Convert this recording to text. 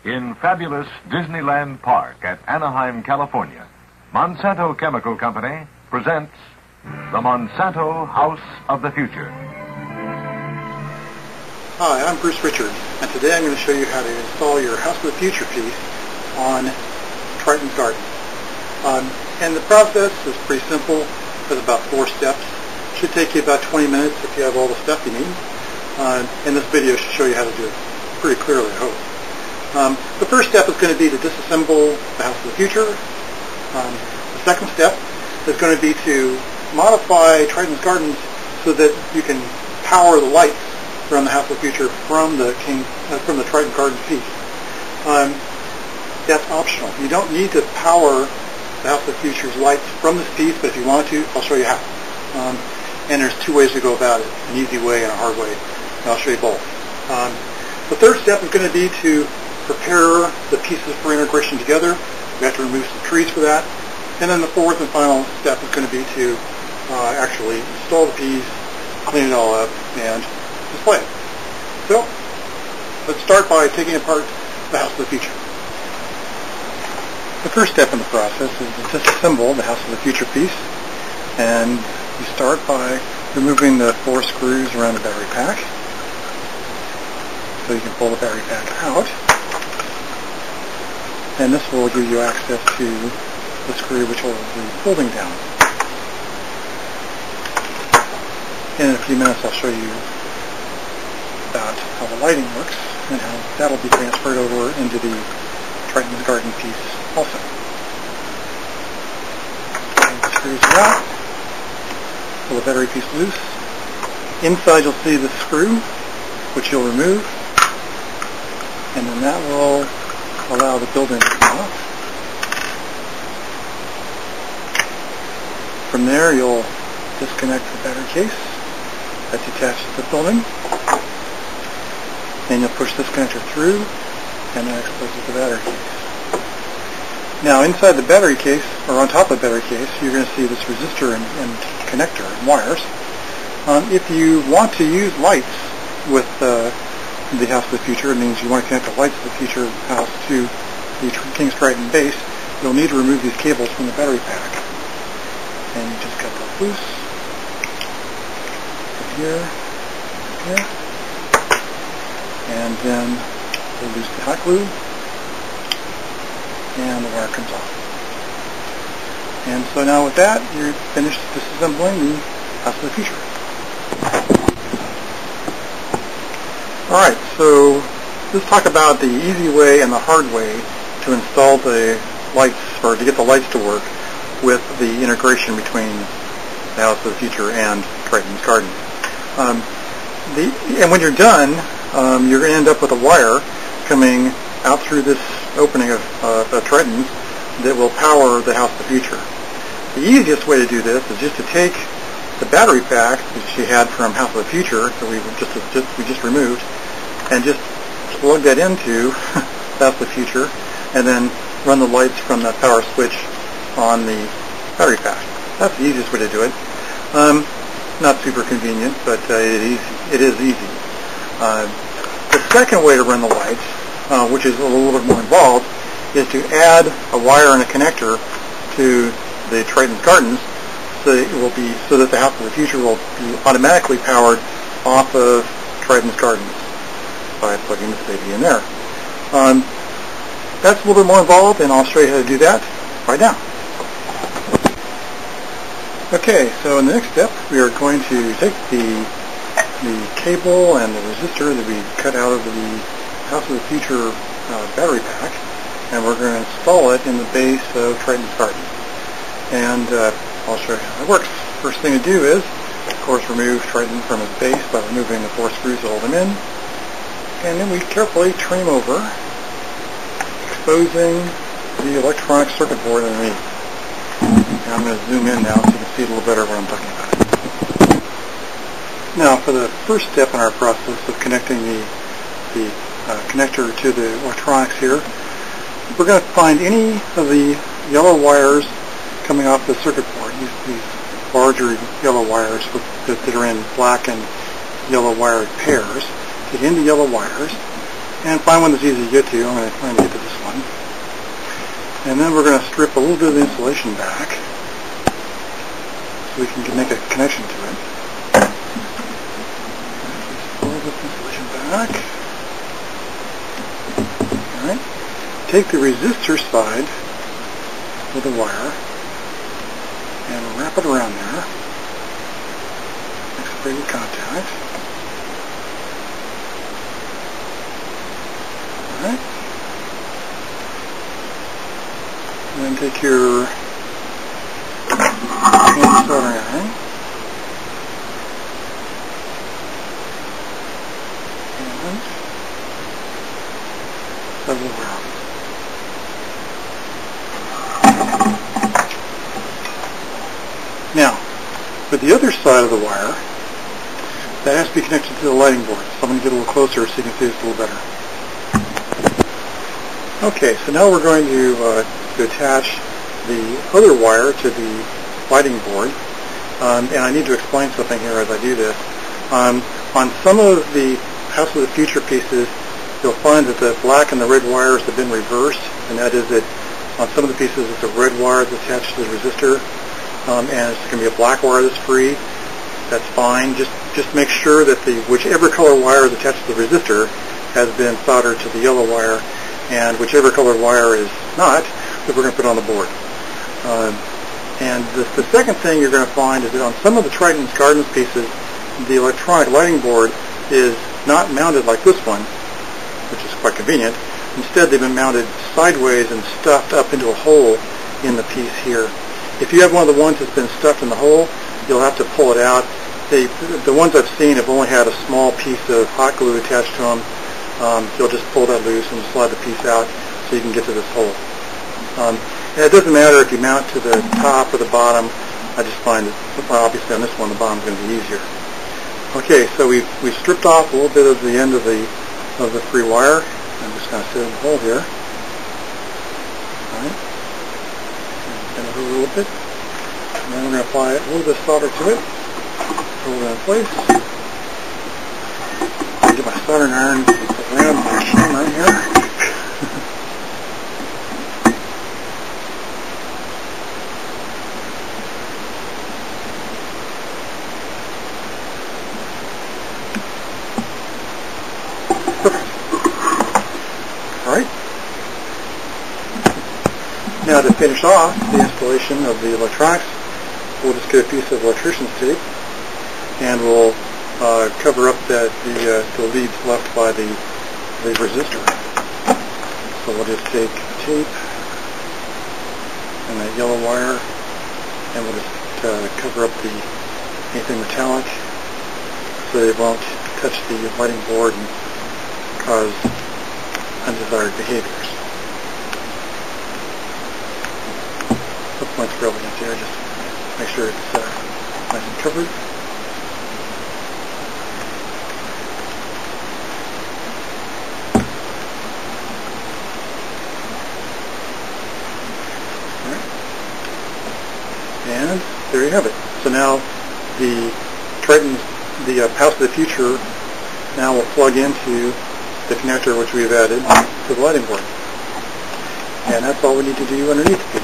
In fabulous Disneyland Park at Anaheim, California, Monsanto Chemical Company presents the Monsanto House of the Future. Hi, I'm Bruce Richards, and today I'm going to show you how to install your House of the Future piece on Triton's garden. And the process is pretty simple. There's about 4 steps. It should take you about 20 minutes if you have all the stuff you need. And this video should show you how to do it pretty clearly, I hope. The first step is going to be to disassemble the House of the Future. The second step is going to be to modify Triton's gardens so that you can power the lights from the House of the Future from the Triton garden piece. That's optional. You don't need to power the House of the Future's lights from this piece, but if you want to, I'll show you how. And there's 2 ways to go about it, an easy way and a hard way, and I'll show you both. The third step is going to be to prepare the pieces for integration together. We have to remove some trees for that. And then the fourth and final step is going to be to actually install the piece, clean it all up, and display it. So, let's start by taking apart the House of the Future. The first step in the process is to disassemble the House of the Future piece, and you start by removing the 4 screws around the battery pack. So you can pull the battery pack out, and this will give you access to the screw which will be folding down. In a few minutes I'll show you about how the lighting works and how that will be transferred over into the Triton's garden piece also. And the screws are out. Pull the battery piece loose. Inside you'll see the screw which you'll remove, and then that will allow the building to come off. From there you'll disconnect the battery case that's attached to the building, and you'll push this connector through, and that exposes the battery case. Now inside the battery case, or on top of the battery case, you're going to see this resistor and connector and wires. If you want to use lights with the House of the Future, it means you want to connect the lights of the Future house to the King's Triton base, you'll need to remove these cables from the battery pack. And you just cut those loose. From here, here. And then we'll loose the hot glue, and the wire comes off. And so now with that, you're finished disassembling the House of the Future. Alright, so let's talk about the easy way and the hard way to install the lights, or to get the lights to work with the integration between the House of the Future and Triton's garden. And when you're done, you're going to end up with a wire coming out through this opening of Triton's that will power the House of the Future. The easiest way to do this is just to take the battery pack that she had from House of the Future that we just removed, and just plug that into House of the Future, and then run the lights from the power switch on the battery pack. That's the easiest way to do it. Not super convenient, but it is easy. The second way to run the lights, which is a little bit more involved, is to add a wire and a connector to the Triton's gardens, so that the House of the Future will be automatically powered off of Triton's gardens by plugging this baby in there. That's a little bit more involved, and I'll show you how to do that right now. Okay, so in the next step, we are going to take the cable and the resistor that we cut out of the House of the Future battery pack, and we're going to install it in the base of Triton's garden. And I'll show you how it works. First thing to do is, of course, remove Triton from his base by removing the 4 screws that hold him in. And then we carefully trim over, exposing the electronic circuit board underneath. And I'm going to zoom in now so you can see a little better what I'm talking about. Now, for the first step in our process of connecting the connector to the electronics here, we're going to find any of the yellow wires coming off the circuit board, these larger yellow wires that are in black and yellow wired pairs. Get into yellow wires And find one that's easy to get to. I'm going to get to this one. And then we're going to strip a little bit of the insulation back so we can make a connection to it. Just pull this insulation back. Alright. Take the resistor side of the wire and wrap it around there. Make some pretty good contact. Alright. And then take your soldering iron and several rounds. Now, for the other side of the wire, that has to be connected to the lighting board. So I'm going to get a little closer so you can see this a little better. Okay, so now we're going to attach the other wire to the lighting board. And I need to explain something here as I do this. On some of the House of the Future pieces, you'll find that the black and the red wires have been reversed, and that is that on some of the pieces it's a red wire that's attached to the resistor, and it's going to be a black wire that's free. That's fine. Just make sure that whichever color wire is attached to the resistor has been soldered to the yellow wire, and whichever color wire is not, that we're going to put on the board. And the second thing you're going to find is that on some of the Triton's Gardens pieces, the electronic lighting board is not mounted like this one, which is quite convenient. Instead, they've been mounted sideways and stuffed up into a hole in the piece here. If you have one of the ones that's been stuffed in the hole, you'll have to pull it out. The ones I've seen have only had a small piece of hot glue attached to them. You'll just pull that loose and slide the piece out so you can get to this hole. And it doesn't matter if you mount to the top or the bottom. I just find that, well, obviously on this one the bottom is going to be easier. Okay, so we've stripped off a little bit of the end of the free wire. I'm just going to sit in the hole here. All right. Bend it over a little bit. And then we're going to apply a little bit of solder to it. Hold it in place. I'll get my soldering iron around my camera here. Alright. Now to finish off the installation of the electronics, we'll just get a piece of electrician's tape and we'll cover up the leads left by the resistor. So we'll just take tape and that yellow wire and we'll just cover up anything metallic so they won't touch the lighting board and cause undesired behaviors. The point's relevant there, just make sure it's nice and covered. And there you have it. So now the Triton, the House of the Future, now will plug into the connector which we've added to the lighting board. And that's all we need to do underneath the piece.